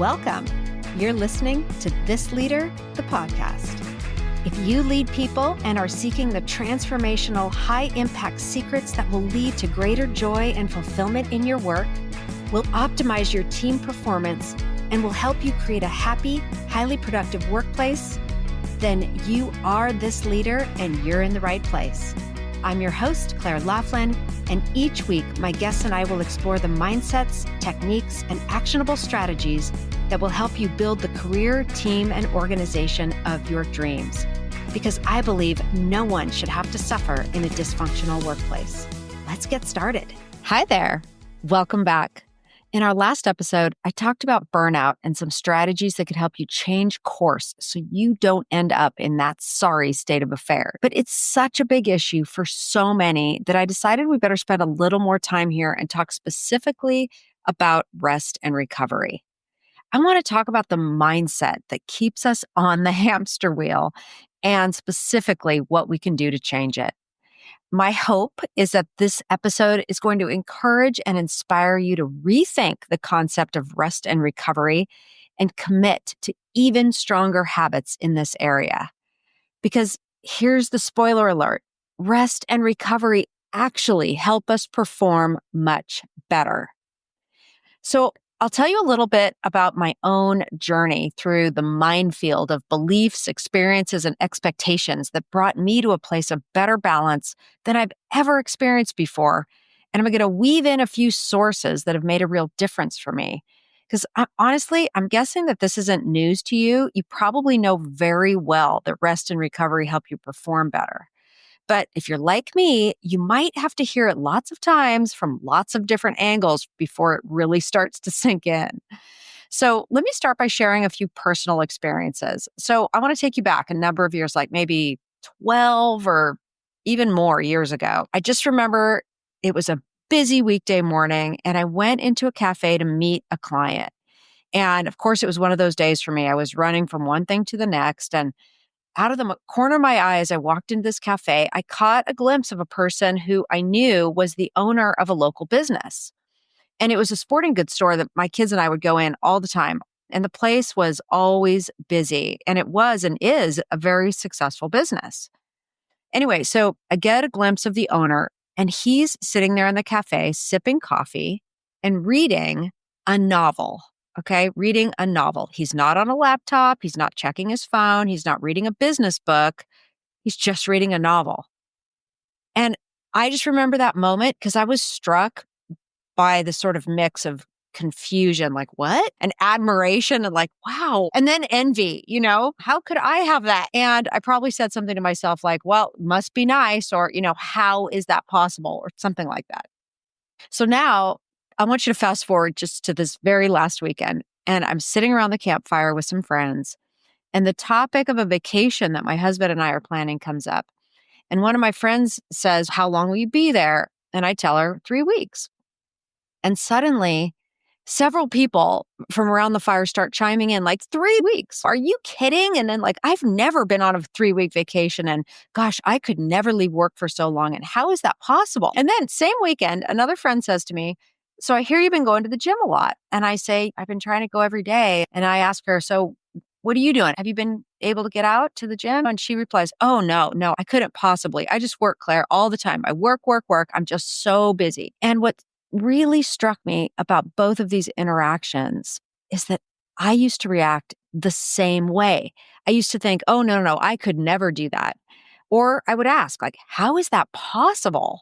Welcome. You're listening to This Leader, the podcast. If you lead people and are seeking the transformational, high-impact secrets that will lead to greater joy and fulfillment in your work, will optimize your team performance, and will help you create a happy, highly productive workplace, then you are this leader and you're in the right place. I'm your host, Claire Laughlin, and each week my guests and I will explore the mindsets, techniques, and actionable strategies that will help you build the career, team, and organization of your dreams. Because I believe no one should have to suffer in a dysfunctional workplace. Let's get started. Hi there. Welcome back. In our last episode, I talked about burnout and some strategies that could help you change course so you don't end up in that sorry state of affair. But it's such a big issue for so many that I decided we better spend a little more time here and talk specifically about rest and recovery. I want to talk about the mindset that keeps us on the hamster wheel and specifically what we can do to change it. My hope is that this episode is going to encourage and inspire you to rethink the concept of rest and recovery and commit to even stronger habits in this area. Because here's the spoiler alert, rest and recovery actually help us perform much better. So I'll tell you a little bit about my own journey through the minefield of beliefs, experiences, and expectations that brought me to a place of better balance than I've ever experienced before. And I'm going to weave in a few sources that have made a real difference for me. Because honestly, I'm guessing that this isn't news to you. You probably know very well that rest and recovery help you perform better. But if you're like me, you might have to hear it lots of times from lots of different angles before it really starts to sink in. So let me start by sharing a few personal experiences. So I want to take you back a number of years, like maybe 12 or even more years ago. I just remember it was a busy weekday morning and I went into a cafe to meet a client. And of course, it was one of those days for me. I was running from one thing to the next, and out of the corner of my eye, as I walked into this cafe, I caught a glimpse of a person who I knew was the owner of a local business. And it was a sporting goods store that my kids and I would go in all the time. And the place was always busy. And it was and is a very successful business. Anyway, so I get a glimpse of the owner, and he's sitting there in the cafe sipping coffee and reading a novel. Okay, reading a novel. He's not on a laptop. He's not checking his phone. He's not reading a business book. He's just reading a novel. And I just remember that moment because I was struck by the sort of mix of confusion, like, what? And admiration and like, wow. And then envy, how could I have that? And I probably said something to myself like, well, must be nice, or, how is that possible? Or something like that. So now I want you to fast forward just to this very last weekend. And I'm sitting around the campfire with some friends. And the topic of a vacation that my husband and I are planning comes up. And one of my friends says, how long will you be there? And I tell her 3 weeks. And suddenly, several people from around the fire start chiming in like, 3 weeks? Are you kidding? And then I've never been on a 3-week vacation. And gosh, I could never leave work for so long. And how is that possible? And then same weekend, another friend says to me, so I hear you've been going to the gym a lot. And I say, I've been trying to go every day. And I ask her, so what are you doing? Have you been able to get out to the gym? And she replies, oh, no, I couldn't possibly. I just work, Claire, all the time. I work. I'm just so busy. And what really struck me about both of these interactions is that I used to react the same way. I used to think, oh, no, I could never do that. Or I would ask, how is that possible?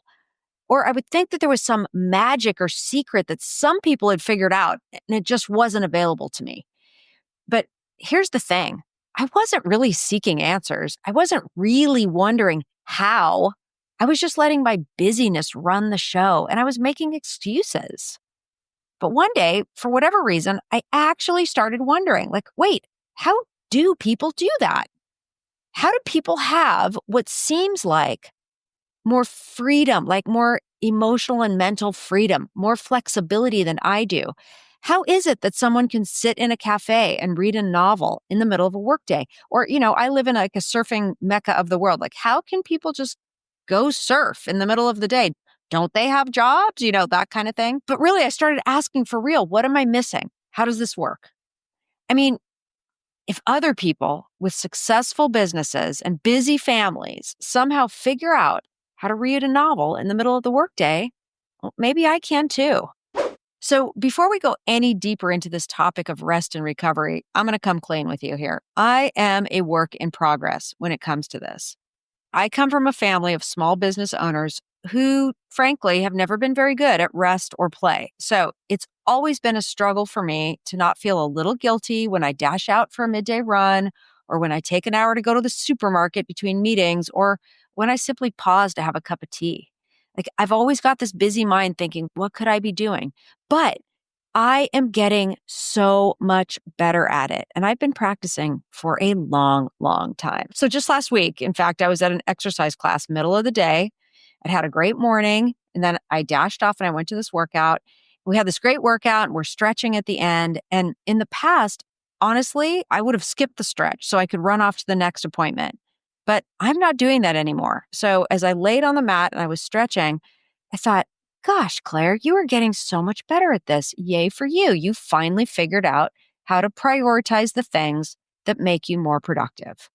Or I would think that there was some magic or secret that some people had figured out and it just wasn't available to me. But here's the thing. I wasn't really seeking answers. I wasn't really wondering how. I was just letting my busyness run the show, and I was making excuses. But one day, for whatever reason, I actually started wondering, wait, how do people do that? How do people have what seems like more freedom, more emotional and mental freedom, more flexibility than I do? How is it that someone can sit in a cafe and read a novel in the middle of a workday? Or, I live in a surfing mecca of the world. How can people just go surf in the middle of the day? Don't they have jobs? That kind of thing. But really, I started asking for real, what am I missing? How does this work? I mean, if other people with successful businesses and busy families somehow figure out how to read a novel in the middle of the workday, well, maybe I can too. So, before we go any deeper into this topic of rest and recovery, I'm going to come clean with you here. I am a work in progress when it comes to this. I come from a family of small business owners who, frankly, have never been very good at rest or play. So it's always been a struggle for me to not feel a little guilty when I dash out for a midday run, or when I take an hour to go to the supermarket between meetings, or when I simply pause to have a cup of tea. Like, I've always got this busy mind thinking, what could I be doing? But I am getting so much better at it. And I've been practicing for a long, long time. So just last week, in fact, I was at an exercise class, middle of the day. I'd had a great morning. And then I dashed off and I went to this workout. We had this great workout and we're stretching at the end. And in the past, honestly, I would have skipped the stretch so I could run off to the next appointment. But I'm not doing that anymore. So as I laid on the mat and I was stretching, I thought, gosh, Claire, you are getting so much better at this. Yay for you. You finally figured out how to prioritize the things that make you more productive.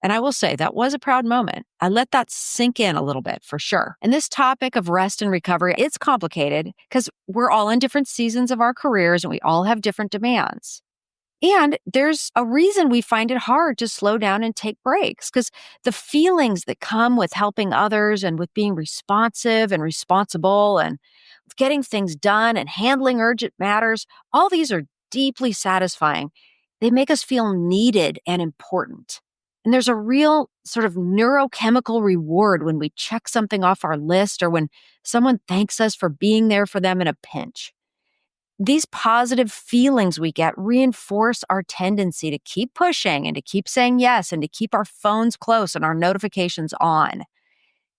And I will say that was a proud moment. I let that sink in a little bit for sure. And this topic of rest and recovery, it's complicated because we're all in different seasons of our careers and we all have different demands. And there's a reason we find it hard to slow down and take breaks, because the feelings that come with helping others and with being responsive and responsible and getting things done and handling urgent matters, all these are deeply satisfying. They make us feel needed and important. And there's a real sort of neurochemical reward when we check something off our list or when someone thanks us for being there for them in a pinch. These positive feelings we get reinforce our tendency to keep pushing and to keep saying yes and to keep our phones close and our notifications on.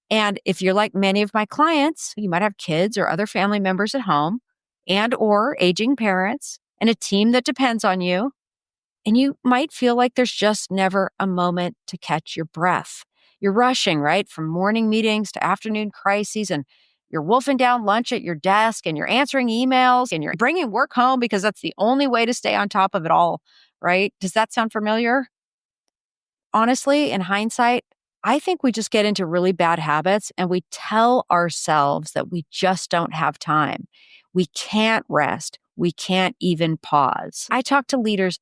And if you're like many of my clients, you might have kids or other family members at home and or aging parents and a team that depends on you. And you might feel like there's just never a moment to catch your breath. You're rushing, right? From morning meetings to afternoon crises, and you're wolfing down lunch at your desk, and you're answering emails, and you're bringing work home because that's the only way to stay on top of it all, right? Does that sound familiar? Honestly, in hindsight, I think we just get into really bad habits and we tell ourselves that we just don't have time. We can't rest. We can't even pause. I talk to leaders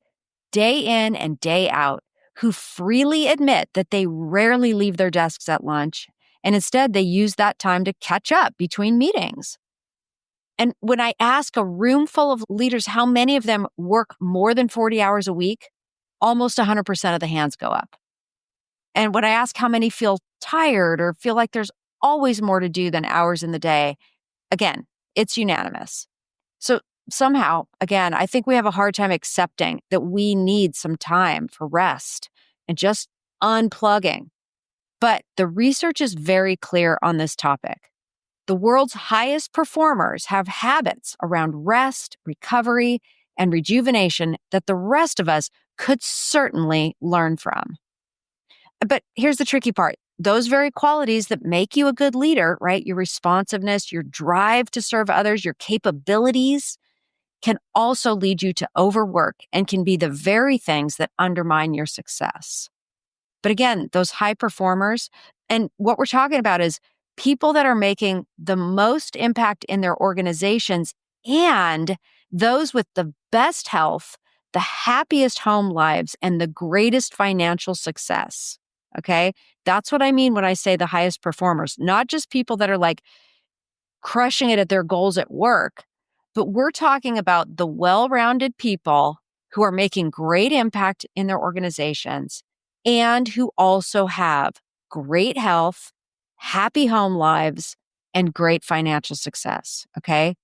day in and day out who freely admit that they rarely leave their desks at lunch, and instead they use that time to catch up between meetings. And when I ask a room full of leaders how many of them work more than 40 hours a week, almost 100% of the hands go up. And when I ask how many feel tired or feel like there's always more to do than hours in the day, again, it's unanimous. So somehow, again, I think we have a hard time accepting that we need some time for rest and just unplugging. But the research is very clear on this topic. The world's highest performers have habits around rest, recovery, and rejuvenation that the rest of us could certainly learn from. But here's the tricky part. Those very qualities that make you a good leader, right? Your responsiveness, your drive to serve others, your capabilities can also lead you to overwork and can be the very things that undermine your success. But again, those high performers, and what we're talking about is people that are making the most impact in their organizations and those with the best health, the happiest home lives, and the greatest financial success. Okay. That's what I mean when I say the highest performers, not just people that are like crushing it at their goals at work, but we're talking about the well-rounded people who are making great impact in their organizations and who also have great health, happy home lives, and great financial success. Okay.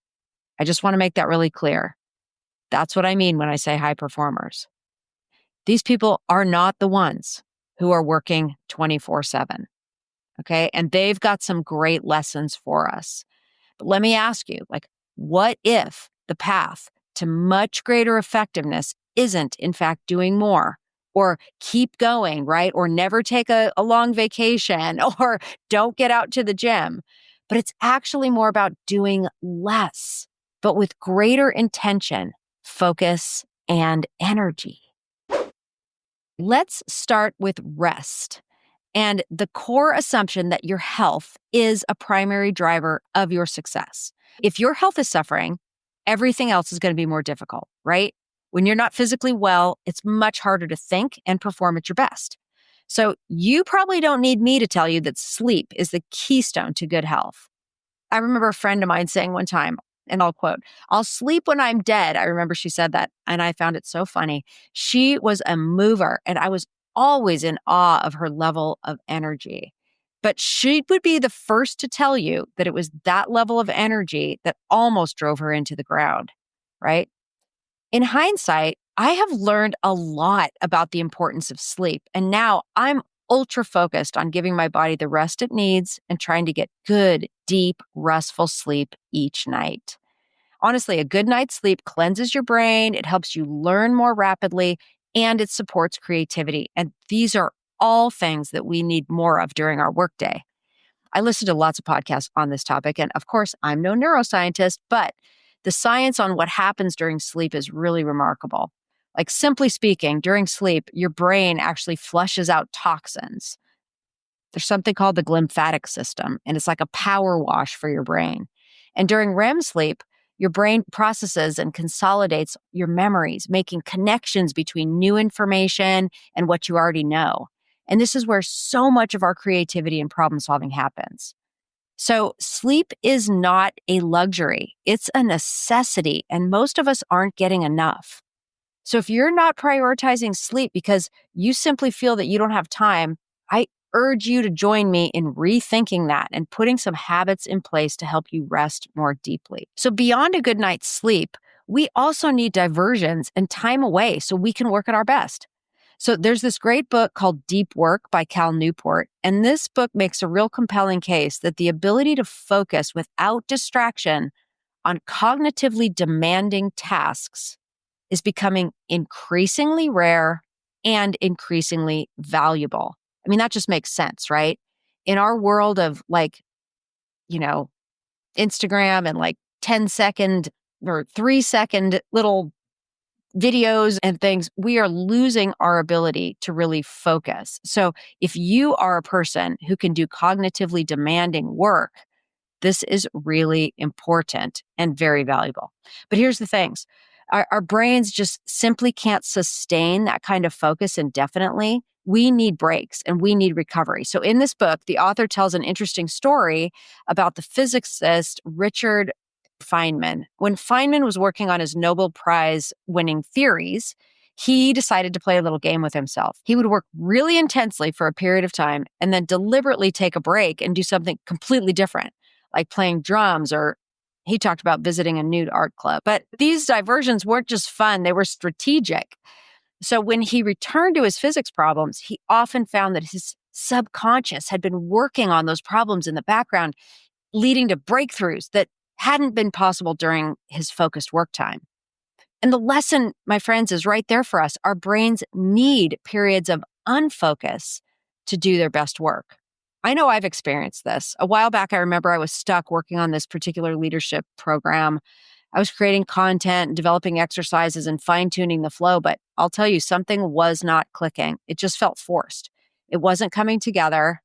I just want to make that really clear. That's what I mean when I say high performers. These people are not the ones who are working 24/7. Okay. And they've got some great lessons for us. But let me ask you, like, what if the path to much greater effectiveness isn't, in fact, doing more or keep going, right? Or never take a long vacation or don't get out to the gym, but it's actually more about doing less, but with greater intention, focus, and energy. Let's start with rest and the core assumption that your health is a primary driver of your success. If your health is suffering, everything else is going to be more difficult, right? When you're not physically well, it's much harder to think and perform at your best. So you probably don't need me to tell you that sleep is the keystone to good health. I remember a friend of mine saying one time, and I'll quote, "I'll sleep when I'm dead." I remember she said that, and I found it so funny. She was a mover, and I was always in awe of her level of energy. But she would be the first to tell you that it was that level of energy that almost drove her into the ground, right? In hindsight, I have learned a lot about the importance of sleep, and now I'm ultra focused on giving my body the rest it needs and trying to get good, deep, restful sleep each night. Honestly, a good night's sleep cleanses your brain, it helps you learn more rapidly, and it supports creativity. And these are all things that we need more of during our workday. I listen to lots of podcasts on this topic. And of course, I'm no neuroscientist, but the science on what happens during sleep is really remarkable. Like, simply speaking, during sleep, your brain actually flushes out toxins. There's something called the glymphatic system, and it's like a power wash for your brain. And during REM sleep, your brain processes and consolidates your memories, making connections between new information and what you already know. And this is where so much of our creativity and problem solving happens. So, sleep is not a luxury, it's a necessity, and most of us aren't getting enough. So, if you're not prioritizing sleep because you simply feel that you don't have time, I urge you to join me in rethinking that and putting some habits in place to help you rest more deeply. So, beyond a good night's sleep, we also need diversions and time away so we can work at our best. So there's this great book called Deep Work by Cal Newport. And this book makes a real compelling case that the ability to focus without distraction on cognitively demanding tasks is becoming increasingly rare and increasingly valuable. I mean, that just makes sense, right? In our world of like, you know, Instagram and like 10-second or 3-second little videos and things, we are losing our ability to really focus. So if you are a person who can do cognitively demanding work, this is really important and very valuable. But here's the things. Our brains just simply can't sustain that kind of focus indefinitely. We need breaks and we need recovery. So in this book, the author tells an interesting story about the physicist Richard Feynman. When Feynman was working on his Nobel Prize winning theories, he decided to play a little game with himself. He would work really intensely for a period of time and then deliberately take a break and do something completely different, like playing drums, or he talked about visiting a nude art club. But these diversions weren't just fun, they were strategic. So when he returned to his physics problems, he often found that his subconscious had been working on those problems in the background, leading to breakthroughs that hadn't been possible during his focused work time. And the lesson, my friends, is right there for us. Our brains need periods of unfocus to do their best work. I know I've experienced this. A while back, I remember I was stuck working on this particular leadership program. I was creating content and developing exercises and fine-tuning the flow, but I'll tell you, something was not clicking. It just felt forced. It wasn't coming together.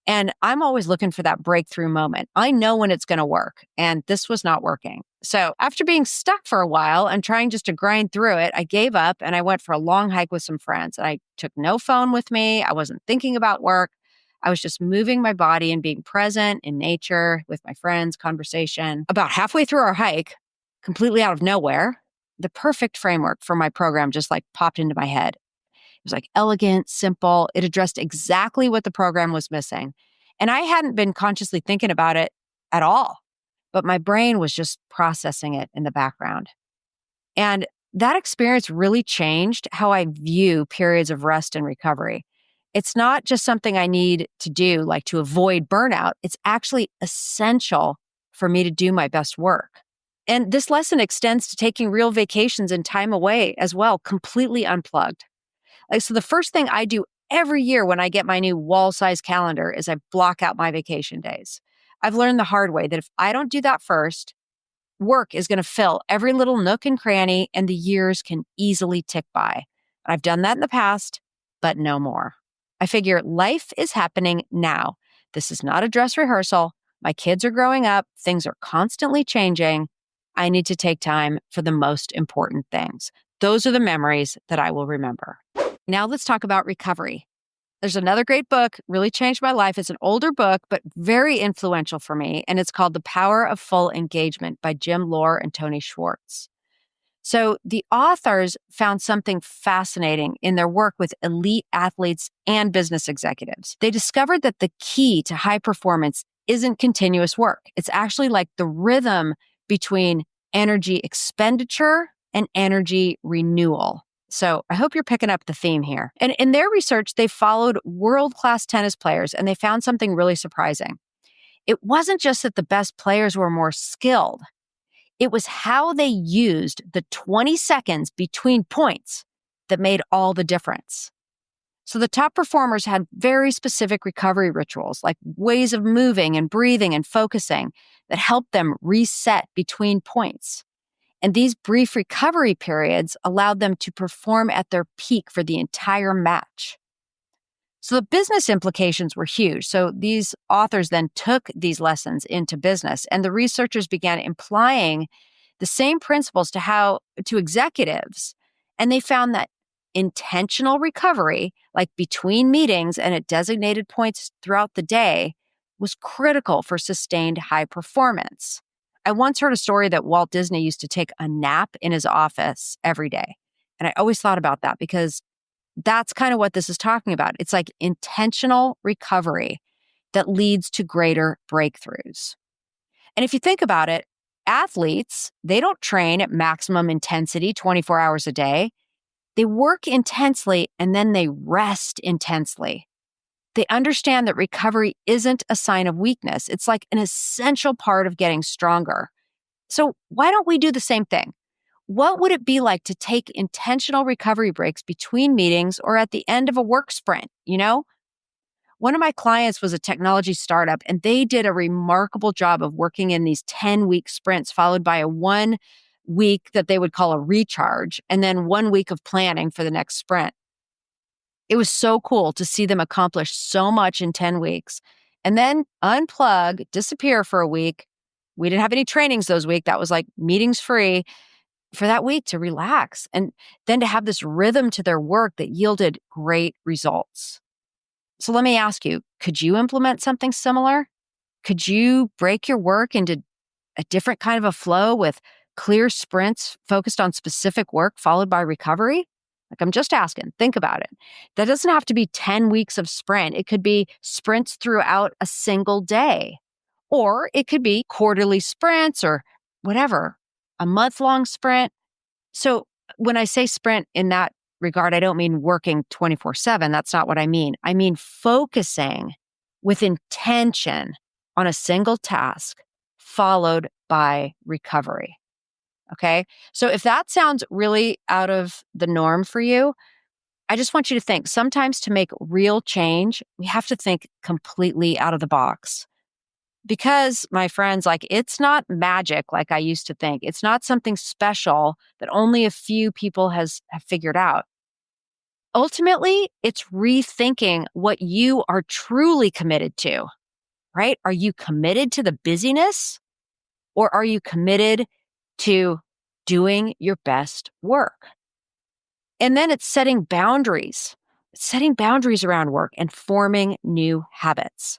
And I'm always looking for that breakthrough moment. I know when it's going to work, and this was not working. So after being stuck for a while and trying just to grind through it, I gave up and I went for a long hike with some friends. And I took no phone with me. I wasn't thinking about work. I was just moving my body and being present in nature with my friends, conversation. About halfway through our hike, completely out of nowhere, the perfect framework for my program just like popped into my head. It was like elegant, simple. It addressed exactly what the program was missing. And I hadn't been consciously thinking about it at all, but my brain was just processing it in the background. And that experience really changed how I view periods of rest and recovery. It's not just something I need to do, like to avoid burnout. It's actually essential for me to do my best work. And this lesson extends to taking real vacations and time away as well, completely unplugged. Like, so the first thing I do every year when I get my new wall-size calendar is I block out my vacation days. I've learned the hard way that if I don't do that first, work is going to fill every little nook and cranny, and the years can easily tick by. I've done that in the past, but no more. I figure life is happening now. This is not a dress rehearsal. My kids are growing up. Things are constantly changing. I need to take time for the most important things. Those are the memories that I will remember. Now let's talk about recovery. There's another great book, really changed my life. It's an older book, but very influential for me. And it's called The Power of Full Engagement by Jim Lohr and Tony Schwartz. So the authors found something fascinating in their work with elite athletes and business executives. They discovered that the key to high performance isn't continuous work. It's actually like the rhythm between energy expenditure and energy renewal. So I hope you're picking up the theme here. And in their research, they followed world-class tennis players, and they found something really surprising. It wasn't just that the best players were more skilled. It was how they used the 20 seconds between points that made all the difference. So the top performers had very specific recovery rituals, like ways of moving and breathing and focusing that helped them reset between points. And these brief recovery periods allowed them to perform at their peak for the entire match. So the business implications were huge. So these authors then took these lessons into business, and the researchers began applying the same principles to executives. And they found that intentional recovery, like between meetings and at designated points throughout the day, was critical for sustained high performance. I once heard a story that Walt Disney used to take a nap in his office every day. And I always thought about that because that's kind of what this is talking about. It's like intentional recovery that leads to greater breakthroughs. And if you think about it, athletes, they don't train at maximum intensity 24 hours a day. They work intensely and then they rest intensely. They understand that recovery isn't a sign of weakness. It's like an essential part of getting stronger. So why don't we do the same thing? What would it be like to take intentional recovery breaks between meetings or at the end of a work sprint, One of my clients was a technology startup, and they did a remarkable job of working in these 10-week sprints, followed by a 1 week that they would call a recharge, and then 1 week of planning for the next sprint. It was so cool to see them accomplish so much in 10 weeks and then unplug, disappear for a week. We didn't have any trainings those weeks. That was like meetings free for that week to relax and then to have this rhythm to their work that yielded great results. So let me ask you, could you implement something similar? Could you break your work into a different kind of a flow with clear sprints focused on specific work followed by recovery? Like, I'm just asking, think about it. That doesn't have to be 10 weeks of sprint. It could be sprints throughout a single day, or it could be quarterly sprints or whatever, a month-long sprint. So when I say sprint in that regard, I don't mean working 24/7. That's not what I mean. I mean focusing with intention on a single task followed by recovery. Okay. So if that sounds really out of the norm for you, I just want you to think sometimes to make real change, we have to think completely out of the box. Because, my friends, it's not magic like I used to think. It's not something special that only a few people have figured out. Ultimately, it's rethinking what you are truly committed to, right? Are you committed to the busyness, or are you committed to doing your best work? And then it's setting boundaries around work and forming new habits.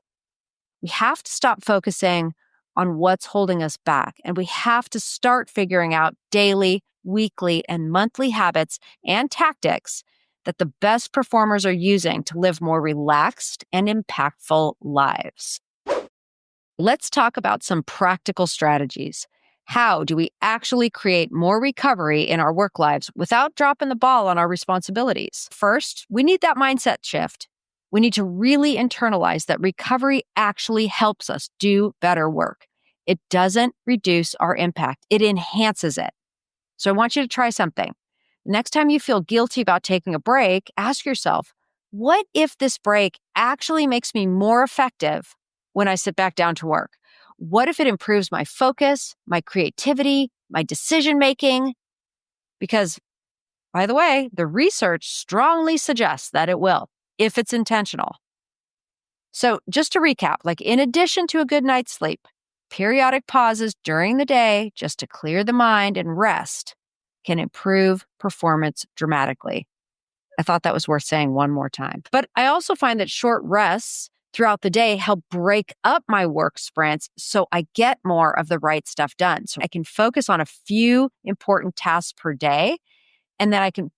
We have to stop focusing on what's holding us back, and we have to start figuring out daily, weekly, and monthly habits and tactics that the best performers are using to live more relaxed and impactful lives. Let's talk about some practical strategies. How do we actually create more recovery in our work lives without dropping the ball on our responsibilities? First, we need that mindset shift. We need to really internalize that recovery actually helps us do better work. It doesn't reduce our impact. It enhances it. So I want you to try something. Next time you feel guilty about taking a break, ask yourself, what if this break actually makes me more effective when I sit back down to work? what if it improves my focus, my creativity, my decision-making? Because, by the way, the research strongly suggests that it will, if it's intentional. So just to recap, like in addition to a good night's sleep, periodic pauses during the day just to clear the mind and rest can improve performance dramatically. I thought that was worth saying one more time. But I also find that short rests throughout the day help break up my work sprints so I get more of the right stuff done. So I can focus on a few important tasks per day, and then I can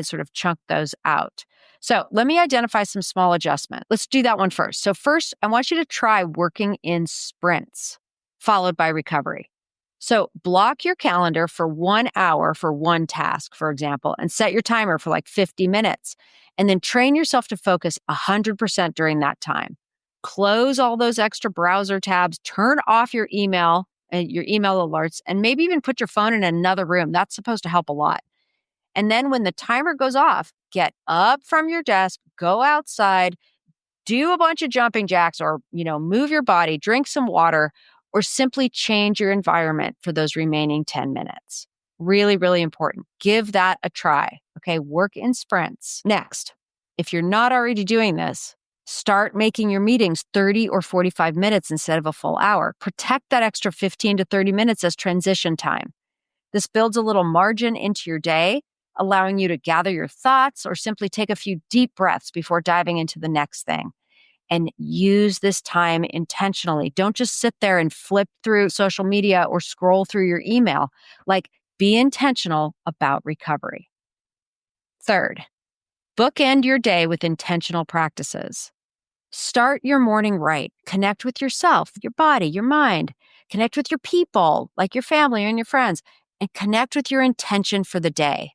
sort of chunk those out. So let me identify some small adjustments. Let's do that one first. So first, I want you to try working in sprints, followed by recovery. So block your calendar for 1 hour for one task, for example, and set your timer for like 50 minutes. And then train yourself to focus 100% during that time. Close all those extra browser tabs, turn off your email and your email alerts, and maybe even put your phone in another room. That's supposed to help a lot. And then when the timer goes off, get up from your desk, go outside, do a bunch of jumping jacks or, move your body, drink some water, or simply change your environment for those remaining 10 minutes. Really, really important. Give that a try. Okay. Work in sprints. Next, if you're not already doing this, start making your meetings 30 or 45 minutes instead of a full hour. Protect that extra 15 to 30 minutes as transition time. This builds a little margin into your day, allowing you to gather your thoughts or simply take a few deep breaths before diving into the next thing. And use this time intentionally. Don't just sit there and flip through social media or scroll through your email. Like, be intentional about recovery. Third, bookend your day with intentional practices. Start your morning right. Connect with yourself, your body, your mind. Connect with your people, like your family and your friends, and connect with your intention for the day.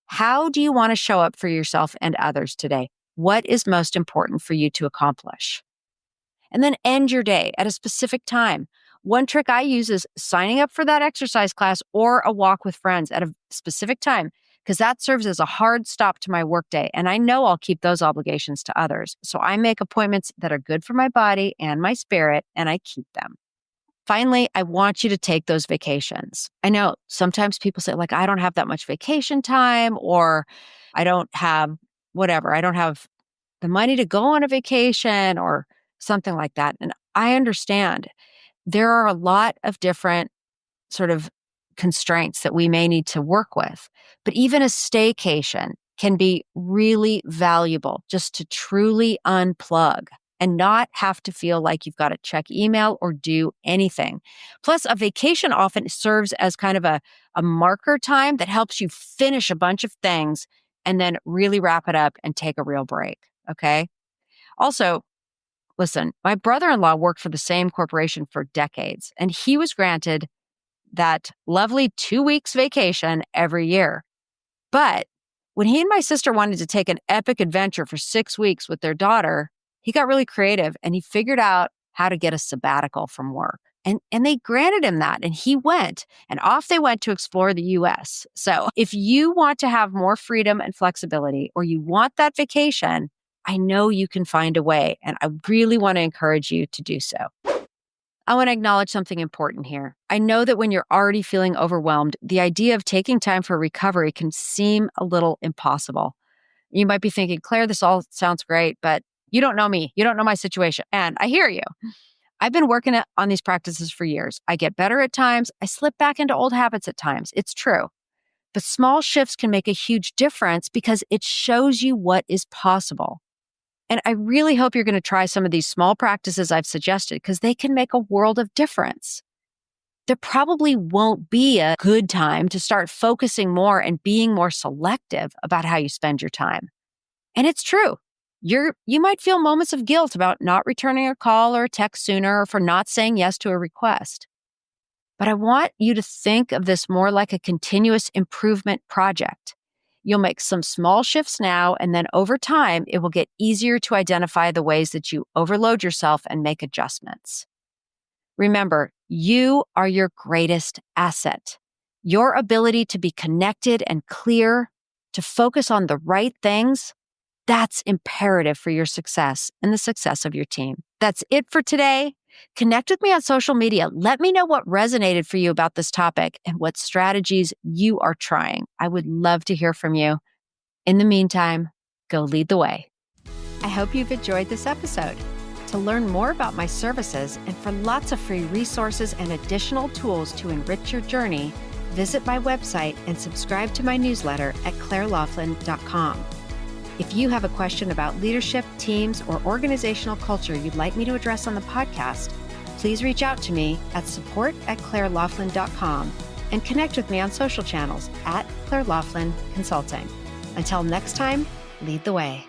How do you want to show up for yourself and others today? What is most important for you to accomplish? And then end your day at a specific time. One trick I use is signing up for that exercise class or a walk with friends at a specific time, because that serves as a hard stop to my workday. And I know I'll keep those obligations to others. So I make appointments that are good for my body and my spirit, and I keep them. Finally, I want you to take those vacations. I know sometimes people say, like, I don't have that much vacation time, or I don't have whatever. I don't have the money to go on a vacation or something like that. And I understand there are a lot of different sort of constraints that we may need to work with. But even a staycation can be really valuable just to truly unplug and not have to feel like you've got to check email or do anything. Plus, a vacation often serves as kind of a marker time that helps you finish a bunch of things and then really wrap it up and take a real break. Okay. Also, listen, my brother-in-law worked for the same corporation for decades, and he was granted that lovely 2 weeks vacation every year. But when he and my sister wanted to take an epic adventure for 6 weeks with their daughter, he got really creative and he figured out how to get a sabbatical from work. And they granted him that, and he went, and off they went to explore the US. So if you want to have more freedom and flexibility, or you want that vacation, I know you can find a way, and I really want to encourage you to do so. I want to acknowledge something important here. I know that when you're already feeling overwhelmed, the idea of taking time for recovery can seem a little impossible. You might be thinking, Claire, this all sounds great, but you don't know me. You don't know my situation. And I hear you. I've been working on these practices for years. I get better at times. I slip back into old habits at times. It's true. But small shifts can make a huge difference because it shows you what is possible. And I really hope you're going to try some of these small practices I've suggested, because they can make a world of difference. There probably won't be a good time to start focusing more and being more selective about how you spend your time. And it's true. You might feel moments of guilt about not returning a call or a text sooner, or for not saying yes to a request. But I want you to think of this more like a continuous improvement project. You'll make some small shifts now, and then over time, it will get easier to identify the ways that you overload yourself and make adjustments. Remember, you are your greatest asset. Your ability to be connected and clear, to focus on the right things, that's imperative for your success and the success of your team. That's it for today. Connect with me on social media. Let me know what resonated for you about this topic and what strategies you are trying. I would love to hear from you. In the meantime, go lead the way. I hope you've enjoyed this episode. To learn more about my services and for lots of free resources and additional tools to enrich your journey, visit my website and subscribe to my newsletter at clairelaughlin.com. If you have a question about leadership, teams, or organizational culture you'd like me to address on the podcast, please reach out to me at support@clairelaughlin.com and connect with me on social channels at Claire Laughlin Consulting. Until next time, lead the way.